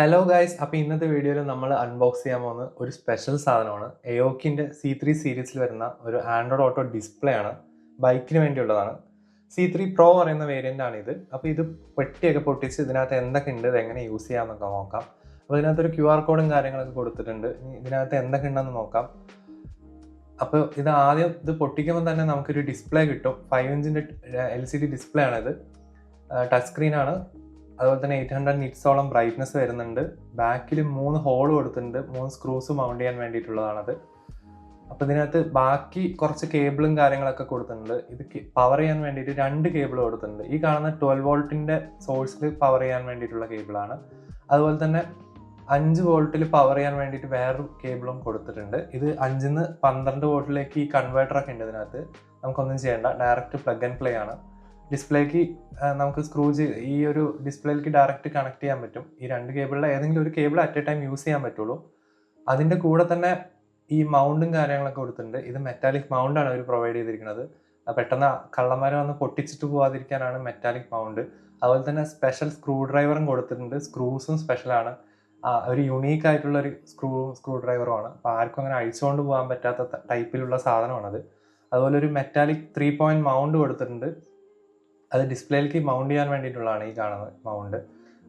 Hello guys, അപ്പോൾ ഇന്നത്തെ വീഡിയോയിൽ നമ്മൾ അൺബോക്സ് ചെയ്യാൻ പോകുന്ന ഒരു സ്പെഷ്യൽ സാധനമാണ്. എയോക്കിൻ്റെ C3 സീരീസിൽ വരുന്ന ഒരു ആൻഡ്രോയിഡ് ഓട്ടോ ഡിസ്പ്ലേ ആണ്. ബൈക്കിന് വേണ്ടിയുള്ളതാണ്. C3 Pro പറയുന്ന വേരിയൻ്റ് ആണ് ഇത്. അപ്പോൾ ഇത് പെട്ടിയൊക്കെ പൊട്ടിച്ച് ഇതിനകത്ത് എന്തൊക്കെ ഉണ്ട്, ഇത് എങ്ങനെ യൂസ് ചെയ്യാമെന്നൊക്കെ നോക്കാം. അപ്പോൾ ഇതിനകത്തൊരു QR കോഡും കാര്യങ്ങളൊക്കെ കൊടുത്തിട്ടുണ്ട്. ഇതിനകത്ത് എന്തൊക്കെ ഉണ്ടെന്ന് നോക്കാം. അപ്പോൾ ഇത് പൊട്ടിക്കുമ്പോൾ തന്നെ നമുക്കൊരു ഡിസ്പ്ലേ കിട്ടും. 5 ഇഞ്ചിൻ്റെ LCD ഡിസ്പ്ലേ ആണിത്. ടച്ച് സ്ക്രീനാണ്. അതുപോലെ തന്നെ 800 നിറ്റ്സോളം ബ്രൈറ്റ്നസ് വരുന്നുണ്ട്. ബാക്കിൽ 3 ഹോൾ കൊടുത്തിട്ടുണ്ട്. 3 സ്ക്രൂസ് മൗണ്ട് ചെയ്യാൻ വേണ്ടിയിട്ടുള്ളതാണത്. അപ്പോൾ ഇതിനകത്ത് ബാക്കി കുറച്ച് കേബിളും കാര്യങ്ങളൊക്കെ കൊടുത്തിട്ടുണ്ട്. ഇത് പവർ ചെയ്യാൻ വേണ്ടിയിട്ട് 2 കേബിൾ കൊടുത്തിട്ടുണ്ട്. ഈ കാണുന്ന 12 വോൾട്ടിൻ്റെ സോഴ്സിൽ പവർ ചെയ്യാൻ വേണ്ടിയിട്ടുള്ള കേബിളാണ്. അതുപോലെ തന്നെ 5 വോൾട്ടിൽ പവർ ചെയ്യാൻ വേണ്ടിയിട്ട് വേറൊരു കേബിളും കൊടുത്തിട്ടുണ്ട്. ഇത് 5-ന്ന് 12 വോൾട്ടിലേക്ക് ഈ കൺവേർട്ടറൊക്കെ ഉണ്ട് ഇതിനകത്ത്. നമുക്കൊന്നും ചെയ്യേണ്ട, ഡയറക്റ്റ് പ്ലഗ് ആൻഡ് പ്ലേ ആണ്. ഡിസ്പ്ലേക്ക് നമുക്ക് ഈ ഒരു ഡിസ്പ്ലേക്ക് ഡയറക്റ്റ് കണക്ട് ചെയ്യാൻ പറ്റും. ഈ 2 കേബിളിലെ ഏതെങ്കിലും ഒരു cable at A time use ചെയ്യാൻ പറ്റുള്ളൂ. അതിൻ്റെ കൂടെ തന്നെ ഈ മൗണ്ടും കാര്യങ്ങളൊക്കെ കൊടുത്തിട്ടുണ്ട്. ഇത് മെറ്റാലിക് മൗണ്ടാണ് അവർ പ്രൊവൈഡ് ചെയ്തിരിക്കുന്നത്. പെട്ടെന്ന് കള്ളന്മാർ വന്ന് പൊട്ടിച്ചിട്ട് പോകാതിരിക്കാനാണ് മെറ്റാലിക് മൗണ്ട്. അതുപോലെ തന്നെ സ്പെഷ്യൽ സ്ക്രൂ ഡ്രൈവറും കൊടുത്തിട്ടുണ്ട്. സ്ക്രൂസും സ്പെഷ്യലാണ്. ഒരു യുണീക്ക് ആയിട്ടുള്ളൊരു സ്ക്രൂ ഡ്രൈവറുമാണ്. അപ്പോൾ ആർക്കും അങ്ങനെ അഴിച്ചുകൊണ്ട് പോകാൻ പറ്റാത്ത ടൈപ്പിലുള്ള സാധനമാണത്. അതുപോലെ ഒരു മെറ്റാലിക് 3 പോയിന്റ് മൗണ്ട് കൊടുത്തിട്ടുണ്ട്. അത് ഡിസ്പ്ലേയിലേക്ക് മൗണ്ട് ചെയ്യാൻ വേണ്ടിയിട്ടുള്ളതാണ് ഈ കാണുന്നത് മൗണ്ട്.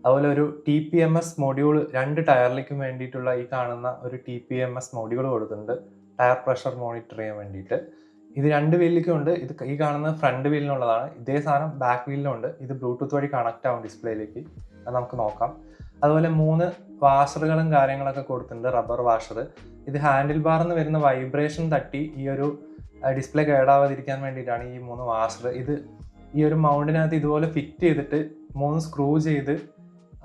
അതുപോലെ ഒരു TPMS മൊഡ്യൂൾ 2 ടയറിലേക്കും വേണ്ടിയിട്ടുള്ള ഈ കാണുന്ന ഒരു TPMS മൊഡ്യൂൾ കൊടുത്തിട്ടുണ്ട്. ടയർ പ്രഷർ മോണിറ്റർ ചെയ്യാൻ വേണ്ടിയിട്ട്. ഇത് 2 വീലിലേക്കും ഉണ്ട്. ഇത് ഈ കാണുന്ന ഫ്രണ്ട് വീലിനുള്ളതാണ്. ഇതേ സാധനം ബാക്ക് വീലിനുണ്ട്. ഇത് ബ്ലൂടൂത്ത് വഴി കണക്റ്റ് ആവും ഡിസ്പ്ലേയിലേക്ക്. അത് നമുക്ക് നോക്കാം. അതുപോലെ 3 വാഷറുകളും കാര്യങ്ങളൊക്കെ കൊടുത്തിട്ടുണ്ട്, റബ്ബർ വാഷർ. ഇത് ഹാൻഡിൽ ബാറിന്ന് വരുന്ന വൈബ്രേഷൻ തട്ടി ഈ ഒരു ഡിസ്പ്ലേ കേടാവാതിരിക്കാൻ വേണ്ടിയിട്ടാണ് ഈ 3 വാഷർ. ഇത് ഈ ഒരു മൗണ്ടിനകത്ത് ഇതുപോലെ ഫിറ്റ് ചെയ്തിട്ട് 3 സ്ക്രൂ ചെയ്ത്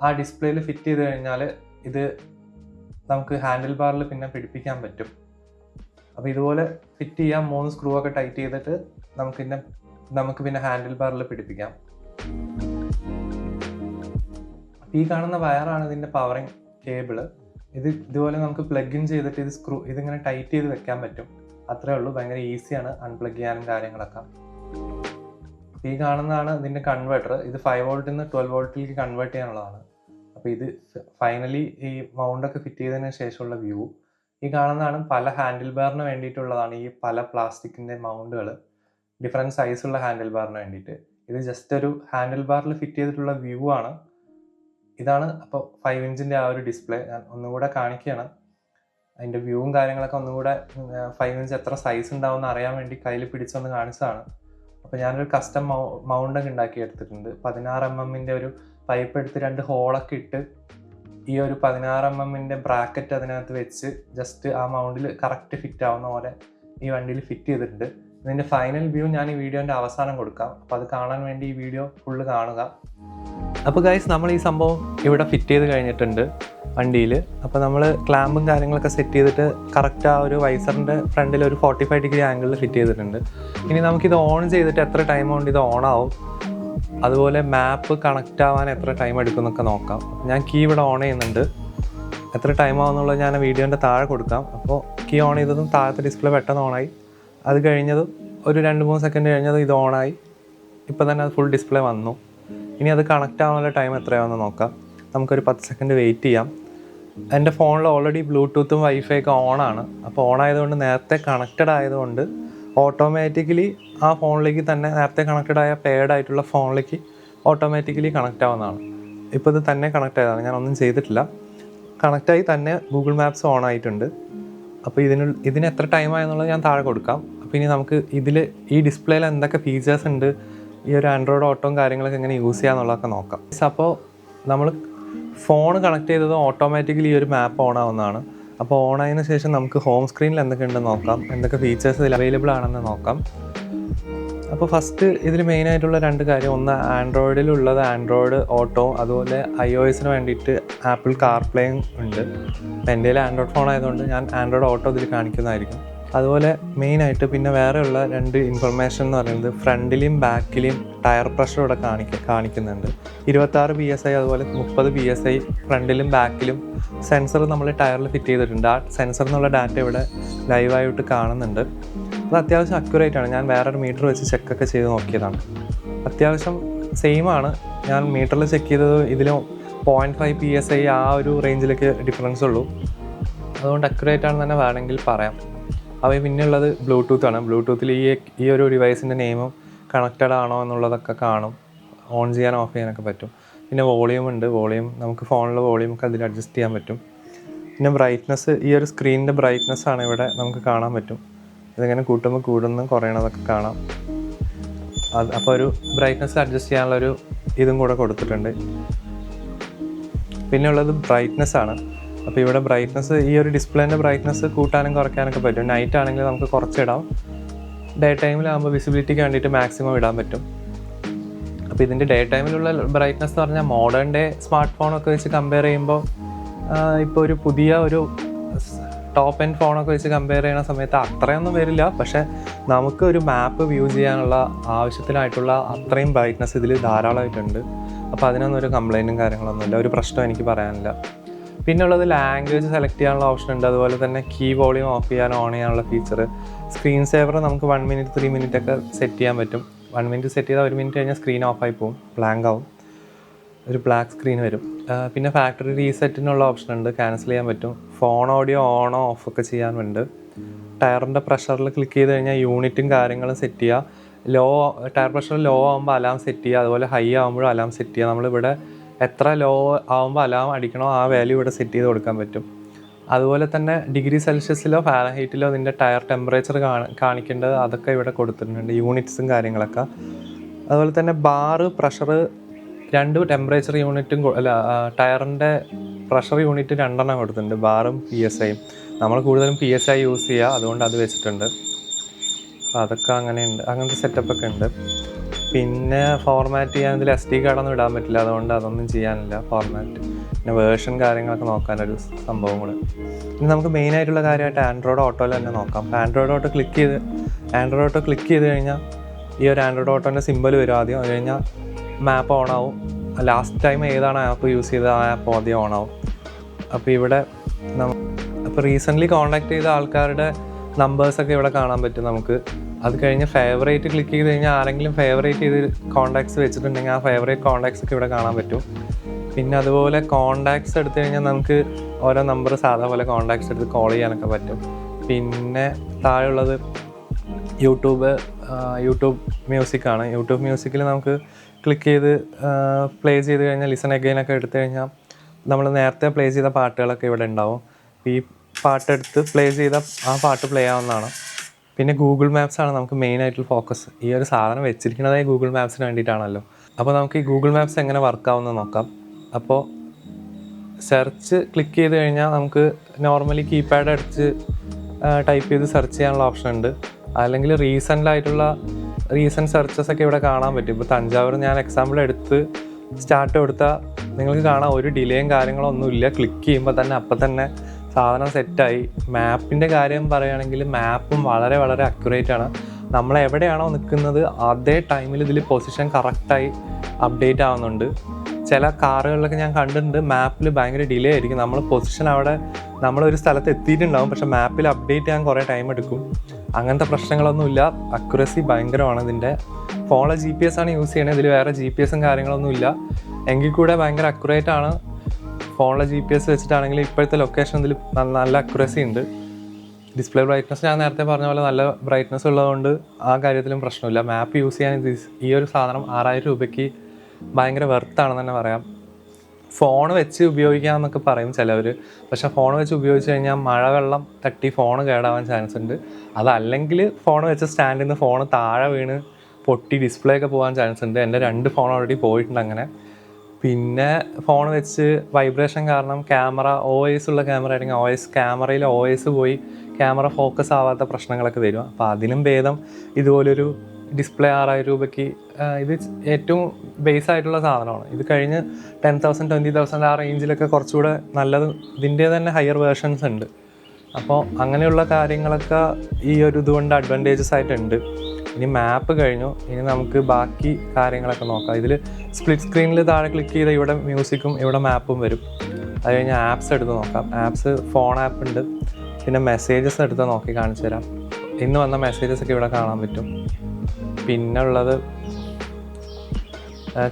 ആ ഡിസ്പ്ലേയിൽ ഫിറ്റ് ചെയ്ത് കഴിഞ്ഞാൽ ഇത് നമുക്ക് ഹാൻഡിൽ ബാറിൽ പിന്നെ പിടിപ്പിക്കാൻ പറ്റും. അപ്പോൾ ഇതുപോലെ ഫിറ്റ് ചെയ്യാം. 3 സ്ക്രൂ ഒക്കെ ടൈറ്റ് ചെയ്തിട്ട് നമുക്ക് പിന്നെ ഹാൻഡിൽ ബാറിൽ പിടിപ്പിക്കാം. ഈ കാണുന്ന വയറാണ് ഇതിൻ്റെ പവറിങ് കേബിള്. ഇതുപോലെ നമുക്ക് പ്ലഗ് ഇൻ ചെയ്തിട്ട് ഇതിങ്ങനെ ടൈറ്റ് ചെയ്ത് വെക്കാൻ പറ്റും. അത്രേ ഉള്ളൂ. ഭയങ്കര ഈസിയാണ് അൺപ്ലഗ് ചെയ്യാനും കാര്യങ്ങളൊക്കെ. ഈ കാണുന്നതാണ് ഇതിൻ്റെ കൺവേർട്ടർ. ഇത് 5 വോൾട്ടിൽ നിന്ന് 12 വോൾട്ടിലേക്ക് കൺവേർട്ട് ചെയ്യാനുള്ളതാണ്. അപ്പോൾ ഇത് ഫൈനലി ഈ മൗണ്ടൊക്കെ ഫിറ്റ് ചെയ്തതിന് ശേഷമുള്ള വ്യൂ. ഈ കാണുന്നതാണ് പല ഹാൻഡിൽ ബാറിന് വേണ്ടിയിട്ടുള്ളതാണ്. ഈ പല പ്ലാസ്റ്റിക്കിൻ്റെ മൗണ്ടുകൾ ഡിഫറെൻറ്റ് സൈസുള്ള ഹാൻഡിൽ ബാറിന് വേണ്ടിയിട്ട്. ഇത് ജസ്റ്റ് ഒരു ഹാൻഡിൽ ബാറിൽ ഫിറ്റ് ചെയ്തിട്ടുള്ള വ്യൂ ആണ്. ഇതാണ് അപ്പോൾ 5 ഇഞ്ചിൻ്റെ ആ ഒരു ഡിസ്പ്ലേ. ഞാൻ ഒന്നുകൂടെ കാണിക്കുകയാണ്. അതിൻ്റെ വ്യൂവും കാര്യങ്ങളൊക്കെ ഒന്നുകൂടെ 5 ഇഞ്ച് എത്ര സൈസ് ഉണ്ടാവുമെന്ന് അറിയാൻ വേണ്ടി കയ്യിൽ പിടിച്ചൊന്ന് കാണിച്ചതാണ്. അപ്പോൾ ഞാനൊരു കസ്റ്റം മൗണ്ടൊക്കെ ഉണ്ടാക്കി എടുത്തിട്ടുണ്ട്. 16 mm ഒരു പൈപ്പ് എടുത്ത് 2 ഹോളൊക്കെ ഇട്ട് ഈ ഒരു 16 mm ബ്രാക്കറ്റ് അതിനകത്ത് വെച്ച് ജസ്റ്റ് ആ മൗണ്ടിൽ കറക്റ്റ് ഫിറ്റ് ആവുന്ന പോലെ ഈ വണ്ടിയിൽ ഫിറ്റ് ചെയ്തിട്ടുണ്ട്. ഇതിൻ്റെ ഫൈനൽ വ്യൂ ഞാൻ ഈ വീഡിയോൻ്റെ അവസാനം കൊടുക്കാം. അപ്പോൾ അത് കാണാൻ വേണ്ടി ഈ വീഡിയോ ഫുള്ള് കാണുക. അപ്പോൾ ഗൈസ്, നമ്മൾ ഈ സംഭവം ഇവിടെ ഫിറ്റ് ചെയ്ത് കഴിഞ്ഞിട്ടുണ്ട് വണ്ടിയിൽ. അപ്പോൾ നമ്മൾ ക്ലാമ്പും കാര്യങ്ങളൊക്കെ സെറ്റ് ചെയ്തിട്ട് കറക്റ്റ് ആ ഒരു വൈസറിൻ്റെ ഫ്രണ്ടിൽ ഒരു 45 ഡിഗ്രി ആംഗിളിൽ ഫിറ്റ് ചെയ്തിട്ടുണ്ട്. ഇനി നമുക്കിത് ഓൺ ചെയ്തിട്ട് എത്ര ടൈം കൊണ്ട് ഇത് ഓൺ ആവും, അതുപോലെ മാപ്പ് കണക്റ്റ് ആവാൻ എത്ര ടൈം എടുക്കും എന്നൊക്കെ നോക്കാം. ഞാൻ കീ ഇവിടെ ഓൺ ചെയ്യുന്നുണ്ട്. എത്ര ടൈം ആവുമെന്നുള്ളത് ഞാൻ വീഡിയോൻ്റെ താഴെ കൊടുക്കാം. അപ്പോൾ കീ ഓൺ ചെയ്തതും താഴത്തെ ഡിസ്പ്ലേ പെട്ടെന്ന് ഓണായി. അത് കഴിഞ്ഞതും ഒരു 2-3 സെക്കൻഡ് കഴിഞ്ഞതും ഇത് ഓണായി. ഇപ്പോൾ തന്നെ അത് ഫുൾ ഡിസ്പ്ലേ വന്നു. ഇനി അത് കണക്റ്റ് ആവാനുള്ള ടൈം എത്രയാണെന്ന് നോക്കാം. നമുക്കൊരു 10 സെക്കൻഡ് വെയിറ്റ് ചെയ്യാം. എൻ്റെ ഫോണിൽ ഓൾറെഡി ബ്ലൂടൂത്തും വൈഫൈ ഒക്കെ ഓണാണ്. അപ്പോൾ ഓൺ ആയതുകൊണ്ട് നേരത്തെ കണക്റ്റഡ് ആയതുകൊണ്ട് ഓട്ടോമാറ്റിക്കലി ആ ഫോണിലേക്ക് തന്നെ നേരത്തെ കണക്റ്റഡ് ആയ പെയ്ഡ് ആയിട്ടുള്ള ഫോണിലേക്ക് ഓട്ടോമാറ്റിക്കലി കണക്റ്റ് ആവുന്നതാണ്. ഇപ്പോൾ ഇത് തന്നെ കണക്റ്റ് ആയതാണ്, ഞാനൊന്നും ചെയ്തിട്ടില്ല. കണക്റ്റായി തന്നെ ഗൂഗിൾ മാപ്സ് ഓൺ ആയിട്ടുണ്ട്. അപ്പോൾ ഇതിന് എത്ര ടൈം ആയെന്നുള്ളത് ഞാൻ താഴെ കൊടുക്കാം. അപ്പോൾ ഇനി നമുക്ക് ഈ ഡിസ്പ്ലേയിൽ എന്തൊക്കെ ഫീച്ചേഴ്സ് ഉണ്ട്, ഈ ഒരു ആൻഡ്രോയിഡ് ഓട്ടോയും കാര്യങ്ങളൊക്കെ എങ്ങനെ യൂസ് ചെയ്യാന്നുള്ളതൊക്കെ നോക്കാം. അപ്പോൾ നമ്മൾ ഫോൺ കണക്ട് ചെയ്തത് ഓട്ടോമാറ്റിക്കലി ഈ ഒരു മാപ്പ് ഓൺ ആവുന്നതാണ്. അപ്പോൾ ഓൺ ആയതിനു ശേഷം നമുക്ക് ഹോം സ്ക്രീനിൽ എന്തൊക്കെ ഉണ്ടെന്ന് നോക്കാം, എന്തൊക്കെ ഫീച്ചേഴ്സ് ഇതിൽ അവൈലബിൾ ആണെന്ന് നോക്കാം. അപ്പോൾ ഫസ്റ്റ് ഇതിൽ മെയിനായിട്ടുള്ള 2 കാര്യം, ഒന്ന് ആൻഡ്രോയിഡിലുള്ളത് ആൻഡ്രോയിഡ് ഓട്ടോ, അതുപോലെ iOS വേണ്ടിയിട്ട് ആപ്പിൾ കാർപ്ലേയും ഉണ്ട്. അപ്പോൾ എൻ്റെ ആൻഡ്രോയിഡ് ഫോൺ ആയതുകൊണ്ട് ഞാൻ ആൻഡ്രോയിഡ് ഓട്ടോ ഇതിൽ കാണിക്കുന്നതായിരിക്കും. അതുപോലെ മെയിനായിട്ട് പിന്നെ വേറെയുള്ള 2 ഇൻഫർമേഷൻ എന്ന് പറയുന്നത് ഫ്രണ്ടിലും ബാക്കിലും ടയർ പ്രഷർ ഇവിടെ കാണിക്കുന്നുണ്ട്. 26 PSI അതുപോലെ 30 PSI ഫ്രണ്ടിലും ബാക്കിലും സെൻസർ നമ്മൾ ടയറിൽ ഫിറ്റ് ചെയ്തിട്ടുണ്ട്. ആ സെൻസറിൽ നിന്നുള്ള ഡാറ്റ ഇവിടെ ലൈവായിട്ട് കാണുന്നുണ്ട്. അത് അത്യാവശ്യം അക്യുറേറ്റ് ആണ്. ഞാൻ വേറൊരു മീറ്റർ വെച്ച് ചെക്കൊക്കെ ചെയ്ത് നോക്കിയതാണ്. അത്യാവശ്യം സെയിമാണ്. ഞാൻ മീറ്ററിൽ ചെക്ക് ചെയ്തത് ഇതിലും 0.5 PSI ആ ഒരു റേഞ്ചിലേക്ക് ഡിഫറൻസ് ഉള്ളൂ. അതുകൊണ്ട് അക്യുറേറ്റ് ആണെന്ന് തന്നെ വേണമെങ്കിൽ പറയാം. അപ്പോൾ പിന്നെയുള്ളത് ബ്ലൂടൂത്ത് ആണ്. ബ്ലൂടൂത്തിൽ ഈ ഒരു ഡിവൈസിൻ്റെ നെയിമും കണക്റ്റഡ് ആണോ എന്നുള്ളതൊക്കെ കാണും. ഓൺ ചെയ്യാൻ ഓഫ് ചെയ്യാനൊക്കെ പറ്റും. പിന്നെ വോളിയം ഉണ്ട്. വോളിയം നമുക്ക് ഫോണിലെ വോളിയം ഒക്കെ അതിൽ അഡ്ജസ്റ്റ് ചെയ്യാൻ പറ്റും. പിന്നെ ബ്രൈറ്റ്നസ്, ഈ ഒരു സ്ക്രീനിൻ്റെ ബ്രൈറ്റ്നസ് ആണ് ഇവിടെ നമുക്ക് കാണാൻ പറ്റും. ഇതിങ്ങനെ കൂട്ടുമ്പോൾ കൂടുന്നതും കുറയണതൊക്കെ കാണാം. അപ്പോൾ ഒരു ബ്രൈറ്റ്നസ് അഡ്ജസ്റ്റ് ചെയ്യാനുള്ളൊരു ഇതും കൂടെ കൊടുത്തിട്ടുണ്ട്. പിന്നെ ഉള്ളത് ബ്രൈറ്റ്നസ് ആണ്. അപ്പോൾ ഇവിടെ ബ്രൈറ്റ്നസ്, ഈ ഒരു ഡിസ്പ്ലേൻ്റെ ബ്രൈറ്റ്നസ് കൂട്ടാനും കുറയ്ക്കാനൊക്കെ പറ്റും. നൈറ്റ് ആണെങ്കിൽ നമുക്ക് കുറച്ചിടാം. ഡേ ടൈമിലാകുമ്പോൾ വിസിബിലിറ്റിക്ക് വേണ്ടിയിട്ട് മാക്സിമം ഇടാൻ പറ്റും. അപ്പോൾ ഇതിൻ്റെ ഡേ ടൈമിലുള്ള ബ്രൈറ്റ്നസ് എന്ന് പറഞ്ഞാൽ മോഡേൺ ഡേ സ്മാർട്ട് ഫോണൊക്കെ വെച്ച് കമ്പയർ ചെയ്യുമ്പോൾ ഇപ്പോൾ ഒരു പുതിയ ഒരു ടോപ്പ് എൻഡ് ഫോണൊക്കെ വെച്ച് കമ്പയർ ചെയ്യുന്ന സമയത്ത് അത്രയൊന്നും വരില്ല. പക്ഷേ നമുക്ക് ഒരു മാപ്പ് വ്യൂ ചെയ്യാനുള്ള ആവശ്യത്തിനായിട്ടുള്ള അത്രയും ബ്രൈറ്റ്നസ് ഇതിൽ ധാരാളമായിട്ടുണ്ട്. അപ്പോൾ അതിനൊന്നും ഒരു കംപ്ലൈൻറ്റും കാര്യങ്ങളൊന്നുമില്ല, ഒരു പ്രശ്നം എനിക്ക് പറയാനില്ല. പിന്നെ ഉള്ളത് ലാംഗ്വേജ് സെലക്ട് ചെയ്യാനുള്ള ഓപ്ഷൻ ഉണ്ട്. അതുപോലെ തന്നെ കീ വോളിയം ഓഫ് ചെയ്യാൻ ഓൺ ചെയ്യാനുള്ള ഫീച്ചർ. സ്ക്രീൻ സേവർ നമുക്ക് 1 മിനിറ്റ് 3 മിനിറ്റ് ഒക്കെ സെറ്റ് ചെയ്യാൻ പറ്റും. 1 മിനിറ്റ് സെറ്റ് ചെയ്താൽ 1 മിനിറ്റ് കഴിഞ്ഞാൽ സ്ക്രീൻ ഓഫായി പോകും, ബ്ലാങ്ക് ആവും, ഒരു ബ്ലാക്ക് സ്ക്രീൻ വരും. പിന്നെ ഫാക്ടറി റീസെറ്റിനുള്ള ഓപ്ഷൻ ഉണ്ട്, ക്യാൻസൽ ചെയ്യാൻ പറ്റും. ഫോൺ ഓഡിയോ ഓണോ ഓഫ് ഒക്കെ ചെയ്യാനുണ്ട്. ടയറിൻ്റെ പ്രഷറിൽ ക്ലിക്ക് ചെയ്ത് കഴിഞ്ഞാൽ യൂണിറ്റും കാര്യങ്ങളും സെറ്റ് ചെയ്യുക. ടയർ പ്രഷർ ലോ ആകുമ്പോൾ അലാം സെറ്റ് ചെയ്യുക. അതുപോലെ ഹൈ ആകുമ്പോഴും അലാം സെറ്റ് ചെയ്യുക. നമ്മളിവിടെ എത്ര ലോ ആകുമ്പോൾ അലാം അടിക്കണോ ആ വാല്യൂ ഇവിടെ സെറ്റ് ചെയ്ത് കൊടുക്കാൻ പറ്റും. അതുപോലെ തന്നെ ഡിഗ്രി സെൽഷ്യസിലോ ഫാരൻഹീറ്റിലോ ഇതിൻ്റെ ടയർ ടെമ്പറേച്ചർ കാണിക്കേണ്ടത് അതൊക്കെ ഇവിടെ കൊടുത്തിട്ടുണ്ട്, യൂണിറ്റ്സും കാര്യങ്ങളൊക്കെ. അതുപോലെ തന്നെ ബാറ്, പ്രഷർ, 2 ടെമ്പറേച്ചർ യൂണിറ്റും ടയറിൻ്റെ പ്രഷർ യൂണിറ്റ് 2 കൊടുത്തിട്ടുണ്ട്, ബാറും PSIയും. നമ്മൾ കൂടുതലും PSI യൂസ് ചെയ്യുക, അതുകൊണ്ട് അത് വെച്ചിട്ടുണ്ട്. അപ്പോൾ അതൊക്കെ അങ്ങനെയുണ്ട്, അങ്ങനത്തെ സെറ്റപ്പൊക്കെ ഉണ്ട്. പിന്നെ ഫോർമാറ്റ് ചെയ്യാൻ ഇതിൽ SD കാർഡൊന്നും ഇടാൻ പറ്റില്ല, അതുകൊണ്ട് അതൊന്നും ചെയ്യാനില്ല ഫോർമാറ്റ്. പിന്നെ വേർഷൻ കാര്യങ്ങളൊക്കെ നോക്കാനൊരു സംഭവം കൂടെ. ഇനി നമുക്ക് മെയിനായിട്ടുള്ള കാര്യമായിട്ട് ആൻഡ്രോയിഡ് ഓട്ടോയിൽ തന്നെ നോക്കാം. ആൻഡ്രോയിഡ് ഓട്ടോ ക്ലിക്ക് ചെയ്ത് കഴിഞ്ഞാൽ ഈ ഒരു ആൻഡ്രോയിഡ് ഓട്ടോൻ്റെ സിമ്പൽ വരും ആദ്യം. അത് കഴിഞ്ഞാൽ മാപ്പ് ഓണാവും. ലാസ്റ്റ് ടൈം ഏതാണ് ആപ്പ് യൂസ് ചെയ്ത ആ ആപ്പ് ആദ്യം ഓണാവും. അപ്പോൾ ഇവിടെ അപ്പോൾ റീസെൻ്റ്ലി കോൺടാക്ട് ചെയ്ത ആൾക്കാരുടെ നമ്പേഴ്സൊക്കെ ഇവിടെ കാണാൻ പറ്റും നമുക്ക്. അത് കഴിഞ്ഞ് ഫേവറേറ്റ് ക്ലിക്ക് ചെയ്ത് കഴിഞ്ഞാൽ ആരെങ്കിലും ഫേവറേറ്റ് ചെയ്ത് കോൺടാക്ട്സ് വെച്ചിട്ടുണ്ടെങ്കിൽ ആ ഫേവറേറ്റ് കോൺടാക്ട്സ് ഒക്കെ ഇവിടെ കാണാൻ പറ്റും. പിന്നെ അതുപോലെ കോൺടാക്ട്സ് എടുത്തു കഴിഞ്ഞാൽ നമുക്ക് ഓരോ നമ്പർ സാധാ പോലെ കോൺടാക്ട്സ് എടുത്ത് കോൾ ചെയ്യാനൊക്കെ പറ്റും. പിന്നെ താഴെയുള്ളത് യൂട്യൂബ് മ്യൂസിക്കാണ്. യൂട്യൂബ് മ്യൂസിക്കിൽ നമുക്ക് ക്ലിക്ക് ചെയ്ത് പ്ലേ ചെയ്ത് കഴിഞ്ഞാൽ ലിസൺ അഗൈനൊക്കെ എടുത്തു കഴിഞ്ഞാൽ നമ്മൾ നേരത്തെ പ്ലേ ചെയ്ത പാട്ടുകളൊക്കെ ഇവിടെ ഉണ്ടാവും. ഈ പാട്ടെടുത്ത് പ്ലേ ചെയ്ത ആ പാട്ട് പ്ലേ ആവുന്നതാണ്. പിന്നെ ഗൂഗിൾ മാപ്സാണ് നമുക്ക് മെയിനായിട്ടുള്ള ഫോക്കസ്. ഈ ഒരു സാധനം വെച്ചിരിക്കുന്നതായി ഗൂഗിൾ മാപ്സിന് വേണ്ടിയിട്ടാണല്ലോ. അപ്പോൾ നമുക്ക് ഈ ഗൂഗിൾ മാപ്സ് എങ്ങനെ വർക്കാവുമെന്ന് നോക്കാം. അപ്പോൾ സെർച്ച് ക്ലിക്ക് ചെയ്ത് കഴിഞ്ഞാൽ നമുക്ക് നോർമലി കീപാഡ് അടിച്ച് ടൈപ്പ് ചെയ്ത് സെർച്ച് ചെയ്യാനുള്ള ഓപ്ഷൻ ഉണ്ട്. അല്ലെങ്കിൽ റീസെൻറ്റ് സെർച്ചസ് ഒക്കെ ഇവിടെ കാണാൻ പറ്റും. ഇപ്പോൾ തഞ്ചാവൂർ ഞാൻ എക്സാമ്പിൾ എടുത്ത് സ്റ്റാർട്ട് കൊടുത്താൽ നിങ്ങൾക്ക് കാണാം ഒരു ഡിലേയും കാര്യങ്ങളോ ഒന്നുമില്ല. ക്ലിക്ക് ചെയ്യുമ്പോൾ തന്നെ അപ്പം തന്നെ സാധനം സെറ്റായി. മാപ്പിൻ്റെ കാര്യം പറയുകയാണെങ്കിൽ മാപ്പും വളരെ വളരെ അക്യുറേറ്റ് ആണ്. നമ്മൾ എവിടെയാണോ നിൽക്കുന്നത് അതേ ടൈമിൽ ഇതിൽ പൊസിഷൻ കറക്റ്റായി അപ്ഡേറ്റ് ആവുന്നുണ്ട്. ചില കാറുകളിലൊക്കെ ഞാൻ കണ്ടിട്ടുണ്ട് മാപ്പിൽ ഭയങ്കര ഡിലേ ആയിരിക്കും. നമ്മൾ പൊസിഷൻ അവിടെ നമ്മളൊരു സ്ഥലത്ത് എത്തിയിട്ടുണ്ടാവും, പക്ഷെ മാപ്പിൽ അപ്ഡേറ്റ് ചെയ്യാൻ കുറേ ടൈം എടുക്കും. അങ്ങനത്തെ പ്രശ്നങ്ങളൊന്നുമില്ല. അക്യുറസി ഭയങ്കരമാണ്. ഇതിൻ്റെ ഫോണിലെ GPS ആണ് യൂസ് ചെയ്യണത്. ഇതിൽ വേറെ GPSും കാര്യങ്ങളൊന്നുമില്ല. എങ്കിൽ കൂടെ ഭയങ്കര അക്യുറേറ്റ് ആണ്. ഫോണിലെ GPS വെച്ചിട്ടാണെങ്കിൽ ഇപ്പോഴത്തെ ലൊക്കേഷൻ ഇതിൽ നല്ല അക്യുറസി ഉണ്ട്. ഡിസ്പ്ലേ ബ്രൈറ്റ്നസ് ഞാൻ നേരത്തെ പറഞ്ഞ പോലെ നല്ല ബ്രൈറ്റ്നസ് ഉള്ളതുകൊണ്ട് ആ കാര്യത്തിലും പ്രശ്നമില്ല. മാപ്പ് യൂസ് ചെയ്യാൻ ഈ ഒരു സാധനം 6000 രൂപയ്ക്ക് ഭയങ്കര വെർത്താണെന്ന് തന്നെ പറയാം. ഫോൺ വെച്ച് ഉപയോഗിക്കാമെന്നൊക്കെ പറയും ചിലവർ. പക്ഷേ ഫോൺ വെച്ച് ഉപയോഗിച്ച് കഴിഞ്ഞാൽ മഴവെള്ളം തട്ടി ഫോൺ കേടാവാൻ ചാൻസ് ഉണ്ട്. അതല്ലെങ്കിൽ ഫോൺ വെച്ച് സ്റ്റാൻഡിൽ നിന്ന് ഫോൺ താഴെ വീണ് പൊട്ടി ഡിസ്പ്ലേ ഒക്കെ പോകാൻ ചാൻസ് ഉണ്ട്. എൻ്റെ 2 ഫോൺ ഓൾറെഡി പോയിട്ടുണ്ട് അങ്ങനെ. പിന്നെ ഫോൺ വെച്ച് വൈബ്രേഷൻ കാരണം ക്യാമറ OS ഉള്ള ക്യാമറ ആണെങ്കിൽ ക്യാമറയിൽ OS പോയി ക്യാമറ ഫോക്കസ് ആവാത്ത പ്രശ്നങ്ങളൊക്കെ വരും. അപ്പോൾ അതിനും ഭേദം ഇതുപോലൊരു ഡിസ്പ്ലേ 6000 രൂപയ്ക്ക് ഇത് ഏറ്റവും ബേസ് ആയിട്ടുള്ള സാധനമാണ്. ഇത് കഴിഞ്ഞ് 10,000 20,000 ആ റേഞ്ചിലൊക്കെ കുറച്ചുകൂടെ നല്ലത് ഇതിൻ്റെ തന്നെ ഹയർ വേർഷൻസ് ഉണ്ട്. അപ്പോൾ അങ്ങനെയുള്ള കാര്യങ്ങളൊക്കെ ഈ ഒരു ഇതുകൊണ്ട് അഡ്വാൻറ്റേജസ് ആയിട്ടുണ്ട്. ഇനി മാപ്പ് കഴിഞ്ഞു, ഇനി നമുക്ക് ബാക്കി കാര്യങ്ങളൊക്കെ നോക്കാം. ഇതിൽ സ്പ്ലിറ്റ് സ്ക്രീനിൽ താഴെ ക്ലിക്ക് ചെയ്താൽ ഇവിടെ മ്യൂസിക്കും ഇവിടെ മാപ്പും വരും. അത് കഴിഞ്ഞ് ആപ്സ് എടുത്ത് നോക്കാം. ആപ്സ് ഫോൺ ആപ്പ് ഉണ്ട്. പിന്നെ മെസ്സേജസ് എടുത്ത് നോക്കി കാണിച്ചു തരാം. ഇന്ന് വന്ന മെസ്സേജസ് ഒക്കെ ഇവിടെ കാണാൻ പറ്റും. പിന്നെ ഉള്ളത്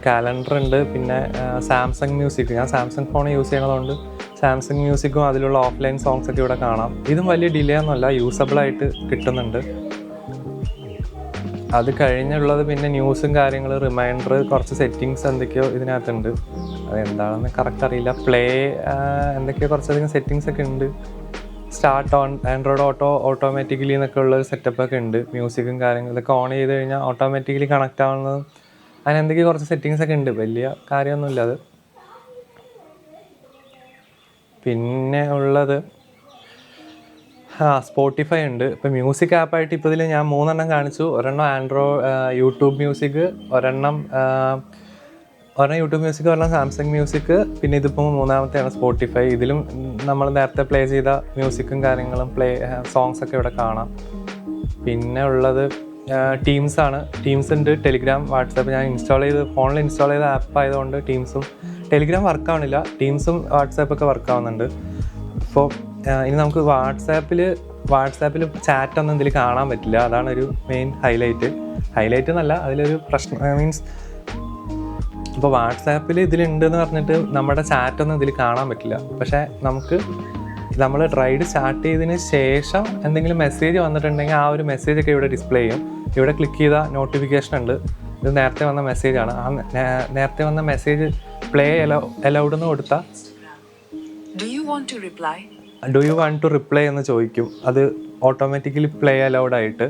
കാലണ്ടർ ഉണ്ട്, പിന്നെ സാംസങ് മ്യൂസിക്. ഞാൻ സാംസങ് ഫോൺ യൂസ് ചെയ്യണതുകൊണ്ട് സാംസങ് മ്യൂസിക്കും അതിലുള്ള ഓഫ്ലൈൻ സോങ്സ് ഒക്കെ ഇവിടെ കാണാം. ഇതും വലിയ ഡിലേ ഒന്നുമല്ല, യൂസബിളായിട്ട് കിട്ടുന്നുണ്ട്. അത് കഴിഞ്ഞുള്ളത് പിന്നെ ന്യൂസും കാര്യങ്ങൾ, റിമൈൻഡർ, കുറച്ച് സെറ്റിങ്സ് എന്തൊക്കെയോ ഇതിനകത്തുണ്ട്. അതെന്താണെന്ന് കറക്റ്റ് അറിയില്ല. പ്ലേ എന്തൊക്കെയോ കുറച്ചധികം സെറ്റിങ്സ് ഒക്കെ ഉണ്ട്. സ്റ്റാർട്ട് ഓൺ ആൻഡ്രോയിഡ് ഓട്ടോമാറ്റിക്കലി എന്നൊക്കെ ഉള്ള സെറ്റപ്പൊക്കെ ഉണ്ട്. മ്യൂസിക്കും കാര്യങ്ങളും ഇതൊക്കെ ഓൺ ചെയ്ത് കഴിഞ്ഞാൽ ഓട്ടോമാറ്റിക്കലി കണക്റ്റ് ആവുന്നതും അതിനെന്തൊക്കെയോ കുറച്ച് സെറ്റിങ്സ് ഒക്കെ ഉണ്ട്. വലിയ കാര്യമൊന്നുമില്ല അത്. പിന്നെ ഉള്ളത് സ്പോട്ടിഫൈ ഉണ്ട്. ഇപ്പോൾ മ്യൂസിക് ആപ്പായിട്ട് ഇപ്പോൾ ഇതിൽ ഞാൻ 3 എണ്ണം കാണിച്ചു. ഒരെണ്ണം യൂട്യൂബ് മ്യൂസിക്, ഒരെണ്ണം യൂട്യൂബ് മ്യൂസിക്, ഒരെണ്ണം സാംസങ് മ്യൂസിക്, പിന്നെ ഇതിപ്പോൾ 3ാമത്തെയാണ് സ്പോട്ടിഫൈ. ഇതിലും നമ്മൾ നേരത്തെ പ്ലേ ചെയ്ത മ്യൂസിക്കും കാര്യങ്ങളും സോങ്സ് ഒക്കെ ഇവിടെ കാണാം. പിന്നെ ഉള്ളത് ടീംസാണ്. ടീംസ് ഉണ്ട്, ടെലിഗ്രാം, വാട്സാപ്പ്. ഞാൻ ഫോണിൽ ഇൻസ്റ്റാൾ ചെയ്ത ആപ്പ് ആയതുകൊണ്ട് ടീംസും ടെലിഗ്രാം വർക്കാവണില്ല, ടീംസും വാട്സാപ്പൊക്കെ വർക്കാവുന്നുണ്ട്. അപ്പോൾ ഇനി നമുക്ക് വാട്സാപ്പിൽ ചാറ്റൊന്നും ഇതിൽ കാണാൻ പറ്റില്ല. അതാണ് ഒരു മെയിൻ ഹൈലൈറ്റ് എന്നല്ല, അതിലൊരു പ്രശ്നം. മീൻസ് ഇപ്പോൾ വാട്സാപ്പിൽ ഇതിലുണ്ടെന്ന് പറഞ്ഞിട്ട് നമ്മുടെ ചാറ്റൊന്നും ഇതിൽ കാണാൻ പറ്റില്ല. പക്ഷേ നമ്മൾ റൈഡ് സ്റ്റാർട്ട് ചെയ്തതിന് ശേഷം എന്തെങ്കിലും മെസ്സേജ് വന്നിട്ടുണ്ടെങ്കിൽ ആ ഒരു മെസ്സേജൊക്കെ ഇവിടെ ഡിസ്പ്ലേ ചെയ്യും. ഇവിടെ ക്ലിക്ക് ചെയ്താൽ നോട്ടിഫിക്കേഷൻ ഉണ്ട്. ഇത് നേരത്തെ വന്ന മെസ്സേജാണ്. ആ നേരത്തെ വന്ന മെസ്സേജ് പ്ലേ അലൗഡ് എന്ന് കൊടുത്താൽ do you want to reply എന്ന് ചോദിക്കും. അത് ഓട്ടോമാറ്റിക്കലി പ്ലേ അലൗഡ് ആയിട്ട്.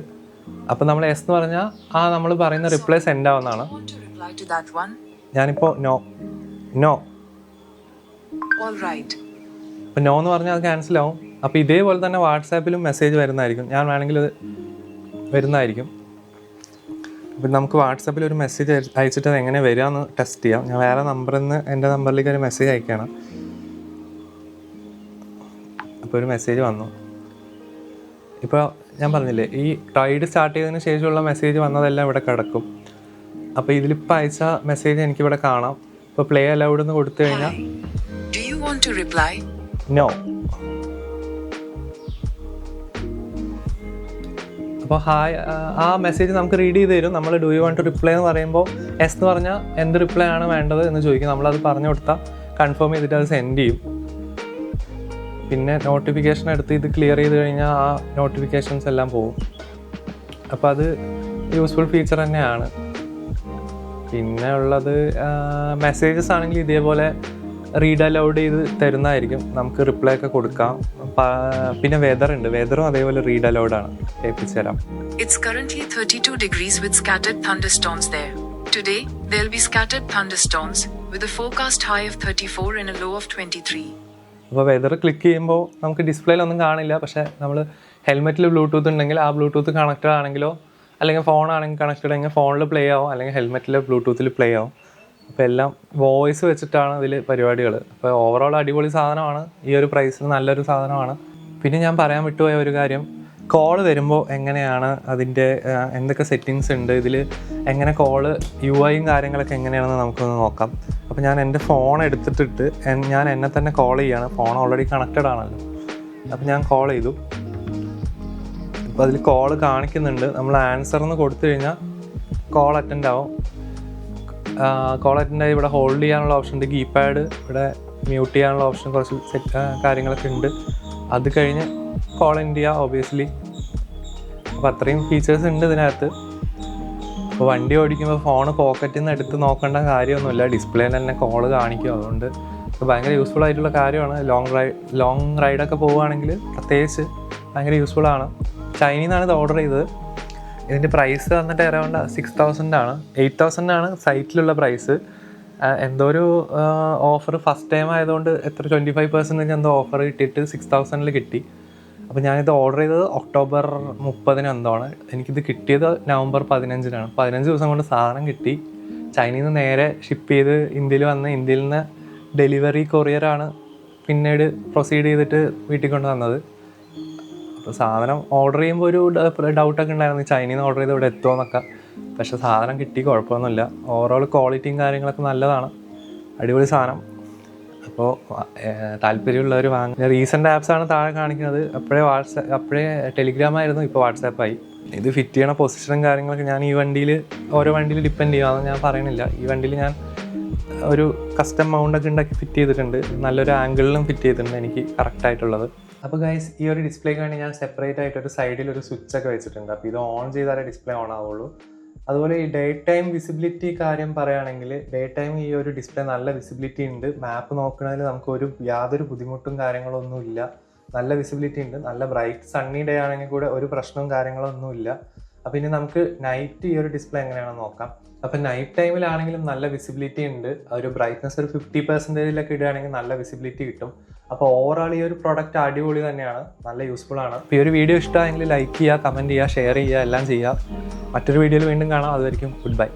അപ്പോൾ നമ്മൾ എസ് എന്ന് പറഞ്ഞാൽ നമ്മൾ പറയുന്ന റിപ്ലൈ സെൻഡ് ആവുന്നതാണ്. ഞാനിപ്പോൾ നോ അപ്പോൾ നോ എന്ന് പറഞ്ഞാൽ അത് ക്യാൻസൽ ആവും. അപ്പോൾ ഇതേപോലെ തന്നെ വാട്സാപ്പിലും മെസ്സേജ് വരുന്നതായിരിക്കും. ഞാൻ വേണമെങ്കിൽ വരുന്നതായിരിക്കും. അപ്പം നമുക്ക് വാട്സാപ്പിൽ ഒരു മെസ്സേജ് അയച്ചിട്ട് അത് എങ്ങനെ വരികയെന്ന് ടെസ്റ്റ് ചെയ്യാം. ഞാൻ വേറെ നമ്പറിൽ നിന്ന് എൻ്റെ നമ്പറിലേക്ക് ഒരു മെസ്സേജ് അയക്കുകയാണ്. അപ്പോൾ ഒരു മെസ്സേജ് വന്നു. ഇപ്പോൾ ഞാൻ പറഞ്ഞില്ലേ, ഈ റൈഡ് സ്റ്റാർട്ട് ചെയ്തതിന് ശേഷമുള്ള മെസ്സേജ് വന്നതെല്ലാം ഇവിടെ കിടക്കും. അപ്പോൾ ഇതിലിപ്പോൾ അയച്ച മെസ്സേജ് എനിക്കിവിടെ കാണാം. ഇപ്പോൾ പ്ലേ അലൗഡ് എന്ന് കൊടുത്തു കഴിഞ്ഞാൽ നോ. അപ്പോൾ ആ മെസ്സേജ് നമുക്ക് റീഡ് ചെയ്ത് തരും. നമ്മൾ do you want to reply എന്ന് പറയുമ്പോൾ എസ് എന്ന് പറഞ്ഞാൽ എന്ത് റിപ്ലൈ ആണ് വേണ്ടത് എന്ന് ചോദിക്കും. നമ്മളത് പറഞ്ഞു കൊടുത്താൽ കൺഫേം ചെയ്തിട്ട് അത് സെൻഡ് ചെയ്യും. പിന്നെ നോട്ടിഫിക്കേഷൻ എടുത്ത് ഇത് ക്ലിയർ ചെയ്ത് കഴിഞ്ഞാൽ ആ നോട്ടിഫിക്കേഷൻസ് എല്ലാം പോകും. അപ്പോൾ അത് യൂസ്ഫുൾ ഫീച്ചർ തന്നെയാണ്. പിന്നെ ഉള്ളത് മെസ്സേജസ് ആണെങ്കിൽ ഇതേപോലെ റീഡ് അലൗഡ് ചെയ്ത് തരുന്നതായിരിക്കും. നമുക്ക് റിപ്ലൈ ഒക്കെ കൊടുക്കാം. പിന്നെ വെതറും അതേപോലെ റീഡ് അലൗഡ് ആണ്. കേൾപ്പിച്ചു തരാം. It's currently 32 degrees with scattered thunderstorms there. Today, there'll be scattered thunderstorms with a forecast high of 34 and a low of 23. അപ്പോൾ വെതർ ക്ലിക്ക് ചെയ്യുമ്പോൾ നമുക്ക് ഡിസ്പ്ലേയിലൊന്നും കാണില്ല. പക്ഷേ നമ്മൾ ഹെൽമെറ്റിൽ ബ്ലൂടൂത്ത് ഉണ്ടെങ്കിൽ ആ ബ്ലൂടൂത്ത് കണക്റ്റഡ് ആണെങ്കിലോ അല്ലെങ്കിൽ ഫോണാണെങ്കിൽ കണക്റ്റഡ് ആണെങ്കിൽ ഫോണിൽ പ്ലേ ആവും, അല്ലെങ്കിൽ ഹെൽമെറ്റിൽ ബ്ലൂടൂത്തിൽ പ്ലേ ആവും. അപ്പോൾ എല്ലാം വോയിസ് വെച്ചിട്ടാണ് ഇതിൽ പരിപാടികൾ. അപ്പോൾ ഓവറോൾ അടിപൊളി സാധനമാണ്. ഈ ഒരു പ്രൈസിന് നല്ലൊരു സാധനമാണ്. പിന്നെ ഞാൻ പറയാൻ വിട്ടുപോയ ഒരു കാര്യം, കോൾ വരുമ്പോൾ എങ്ങനെയാണ് അതിൻ്റെ എന്തൊക്കെ സെറ്റിങ്സ് ഉണ്ട്, ഇതിൽ എങ്ങനെ കോള് യുഐയും കാര്യങ്ങളൊക്കെ എങ്ങനെയാണെന്ന് നമുക്കൊന്ന് നോക്കാം. അപ്പോൾ ഞാൻ എൻ്റെ ഫോൺ എടുത്തിട്ട് ഞാൻ എന്നെ തന്നെ കോൾ ചെയ്യുകയാണ്. ഫോൺ ഓൾറെഡി കണക്റ്റഡ് ആണല്ലോ. അപ്പോൾ ഞാൻ കോൾ ചെയ്തു. അപ്പോൾ അതിൽ കോൾ കാണിക്കുന്നുണ്ട്. നമ്മൾ ആൻസർ എന്ന് കൊടുത്തു കഴിഞ്ഞാൽ കോൾ അറ്റൻഡ് ആവും. കോൾ അറ്റൻഡ് ആയി ഇവിടെ ഹോൾഡ് ചെയ്യാനുള്ള ഓപ്ഷൻ ഉണ്ട്, കീപാഡ്, ഇവിടെ മ്യൂട്ട് ചെയ്യാനുള്ള ഓപ്ഷൻ, കുറച്ച് കാര്യങ്ങളൊക്കെ ഉണ്ട്. അത് കഴിഞ്ഞ് കോൾ എൻഡ് ചെയ്യുക ഒബിയസ്ലി. അപ്പോൾ അത്രയും ഫീച്ചേഴ്സ് ഉണ്ട് ഇതിനകത്ത്. അപ്പോൾ വണ്ടി ഓടിക്കുമ്പോൾ ഫോൺ പോക്കറ്റിൽ നിന്ന് എടുത്ത് നോക്കേണ്ട കാര്യമൊന്നുമില്ല, ഡിസ്പ്ലേയിൽ തന്നെ കോള് കാണിക്കും. അതുകൊണ്ട് ഭയങ്കര യൂസ്ഫുൾ ആയിട്ടുള്ള കാര്യമാണ്. ലോങ് റൈഡൊക്കെ പോവുകയാണെങ്കിൽ പ്രത്യേകിച്ച് ഭയങ്കര യൂസ്ഫുള്ളാണ്. ചൈനയിൽ നിന്നാണ് ഇത് ഓർഡർ ചെയ്തത്. ഇതിൻ്റെ പ്രൈസ് വന്നിട്ട് അറൗണ്ട് 6,000 ആണ്. 8,000 ആണ് സൈറ്റിലുള്ള പ്രൈസ്. എന്തോ ഒരു ഓഫർ ഫസ്റ്റ് ടൈം ആയതുകൊണ്ട് 25% എന്തോ ഓഫർ കിട്ടിയിട്ട് 6,000 കിട്ടി. അപ്പോൾ ഞാനിത് ഓർഡർ ചെയ്തത് ഒക്ടോബർ 30 എന്തോ ആണ്. എനിക്കിത് കിട്ടിയത് നവംബർ 15 15 ദിവസം കൊണ്ട് സാധനം കിട്ടി. ചൈനയിൽ നിന്ന് നേരെ ഷിപ്പ് ചെയ്ത് ഇന്ത്യയിൽ വന്ന്, ഇന്ത്യയിൽ നിന്ന് ഡെലിവറി കൊറിയറാണ് പിന്നീട് പ്രൊസീഡ് ചെയ്തിട്ട് വീട്ടിൽ കൊണ്ട് വന്നത്. അപ്പോൾ സാധനം ഓർഡർ ചെയ്യുമ്പോൾ ഒരു ഡൗട്ടൊക്കെ ഉണ്ടായിരുന്നു, ചൈനയിൽ നിന്ന് ഓർഡർ ചെയ്ത് ഇവിടെ എത്തുമോ എന്നൊക്കെ. പക്ഷേ സാധനം കിട്ടി, കുഴപ്പമൊന്നുമില്ല. ഓവറോൾ ക്വാളിറ്റിയും കാര്യങ്ങളൊക്കെ നല്ലതാണ്. അടിപൊളി സാധനം. അപ്പോൾ താല്പര്യമുള്ളവർ വാങ്ങുക. റീസെൻ്റ് ആപ്സാണ് താഴെ കാണിക്കുന്നത്. അപ്പോഴേ ടെലിഗ്രാമായിരുന്നു, ഇപ്പോൾ വാട്സാപ്പായി. ഇത് ഫിറ്റ് ചെയ്യണ പൊസിഷനും കാര്യങ്ങളൊക്കെ ഞാൻ ഈ വണ്ടിയിൽ ഓരോ വണ്ടിയിൽ ഡിപ്പെൻഡ് ചെയ്യാമെന്ന് ഞാൻ പറയണില്ല. ഈ വണ്ടിയിൽ ഞാൻ ഒരു കസ്റ്റം മൗണ്ടൊക്കെ ഉണ്ടാക്കി ഫിറ്റ് ചെയ്തിട്ടുണ്ട്. നല്ലൊരു ആംഗിളിലും ഫിറ്റ് ചെയ്തിട്ടുണ്ട് എനിക്ക് കറക്റ്റായിട്ടുള്ളത്. അപ്പോൾ ഗൈസ്, ഈ ഒരു ഡിസ്പ്ലേക്ക് വേണ്ടി ഞാൻ സെപ്പറേറ്റ് ആയിട്ട് ഒരു സൈഡിൽ ഒരു സ്വിച്ചൊക്കെ വെച്ചിട്ടുണ്ട്. അപ്പോൾ ഇത് ഓൺ ചെയ്താലേ ഡിസ്പ്ലേ ഓൺ ആവുള്ളൂ. അതുപോലെ ഈ ഡേ ടൈം വിസിബിലിറ്റി കാര്യം പറയുകയാണെങ്കിൽ, ഡേ ടൈം ഈ ഒരു ഡിസ്പ്ലേ നല്ല വിസിബിലിറ്റി ഉണ്ട്. മാപ്പ് നോക്കുന്നതിൽ നമുക്ക് യാതൊരു ബുദ്ധിമുട്ടും കാര്യങ്ങളൊന്നും ഇല്ല. നല്ല വിസിബിലിറ്റി ഉണ്ട്. നല്ല ബ്രൈറ്റ് സണ്ണി ഡേ ആണെങ്കിൽ കൂടെ ഒരു പ്രശ്നവും കാര്യങ്ങളൊന്നും ഇല്ല. അപ്പോൾ ഇനി നമുക്ക് നൈറ്റ് ഈ ഒരു ഡിസ്പ്ലേ എങ്ങനെയാണെന്ന് നോക്കാം. അപ്പോൾ നൈറ്റ് ടൈമിലാണെങ്കിലും നല്ല വിസിബിലിറ്റി ഉണ്ട്. ഒരു ബ്രൈറ്റ്നസ് ഒരു 50% ഇടുകയാണെങ്കിൽ നല്ല വിസിബിലിറ്റി കിട്ടും. അപ്പോൾ ഓവറോൾ ഈ ഒരു പ്രോഡക്റ്റ് അടിപൊളി തന്നെയാണ്, നല്ല യൂസ്ഫുൾ ആണ്. അപ്പോൾ ഈ ഒരു വീഡിയോ ഇഷ്ടമായെങ്കിൽ ലൈക്ക് ചെയ്യുക, കമൻറ്റ് ചെയ്യുക, ഷെയർ ചെയ്യുക, എല്ലാം ചെയ്യുക. മറ്റൊരു വീഡിയോയിൽ വീണ്ടും കാണാം. അതുവരെയും ഗുഡ് ബൈ.